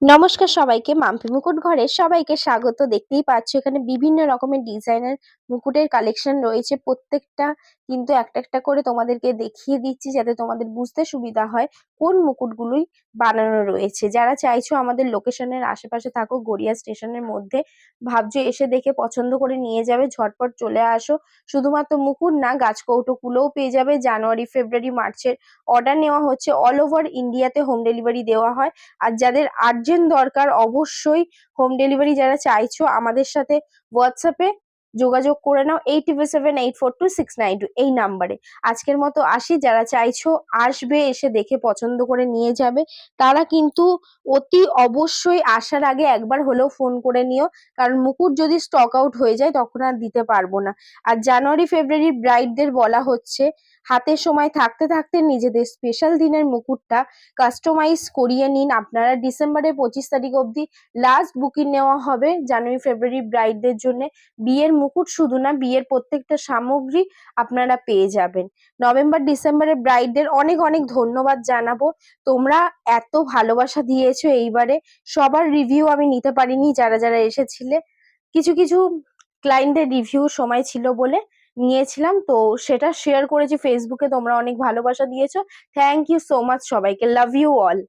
নমস্কার সবাইকে, মাম্পি মুকুট ঘরে সবাইকে স্বাগত। দেখতেই পাচ্ছ এখানে বিভিন্ন রকমের ডিজাইনের মুকুটের কালেকশন রয়েছে। প্রত্যেকটা কিন্তু একটা একটা করে তোমাদেরকে দেখিয়ে দিচ্ছি যাতে তোমাদের বুঝতে সুবিধা হয় কোন মুকুটগুলোই বানানো রয়েছে। যারা চাইছো আমাদের লোকেশনের আশেপাশে থাকো, গড়িয়া স্টেশনের মধ্যে, ভাবছো এসে দেখে পছন্দ করে নিয়ে যাবে, ঝটপট চলে আসো। শুধুমাত্র মুকুট না, গাছকৌটোগুলোও পেয়ে যাবে। জানুয়ারি, ফেব্রুয়ারি, মার্চের অর্ডার নেওয়া হচ্ছে। অল ওভার ইন্ডিয়াতে হোম ডেলিভারি দেওয়া হয়। আর যাদের আর্জেন্ট দরকার, অবশ্যই হোম ডেলিভারি যারা চাইছো আমাদের সাথে হোয়াটসঅ্যাপে যোগাযোগ করে নাও 82784269 এই নাম্বারে। আজকের মতো আসি। যারা চাইছো আসবে, এসে দেখে পছন্দ করে নিয়ে যাবে, তারা কিন্তু অতি অবশ্যই আসার আগে একবার হলেও ফোন করে নিও, কারণ মুকুট যদি স্টক আউট হয়ে যায় তখন আর দিতে পারবো না। আর জানুয়ারি ফেব্রুয়ারি ব্রাইডদের বলা হচ্ছে, হাতে সময় থাকতে থাকতে নিজেদের স্পেশাল দিনের মুকুটটা কাস্টমাইজ করিয়ে নিন। আপনারা ডিসেম্বরের 25 তারিখ অবধি লাস্ট বুকিং নেওয়া হবে জানুয়ারি ফেব্রুয়ারি ব্রাইডদের জন্য। বিয়ের মুকুট শুধু না, বিয়ের প্রত্যেকটা সামগ্রী আপনারা পেয়ে যাবেন। নভেম্বর ডিসেম্বরের ব্রাইডদের অনেক অনেক ধন্যবাদ জানাবো। তোমরা এত ভালোবাসা দিয়েছো এইবারে। সবার রিভিউ আমি নিতে পারিনি, যারা যারা এসেছিলে। কিছু কিছু ক্লায়েন্টের রিভিউ সময় ছিল বলে নিয়েছিলাম, তো সেটা শেয়ার করেছি ফেসবুকে। তোমরা অনেক ভালোবাসা দিয়েছো। থ্যাংক ইউ সো মাচ সবাইকে। Love you all.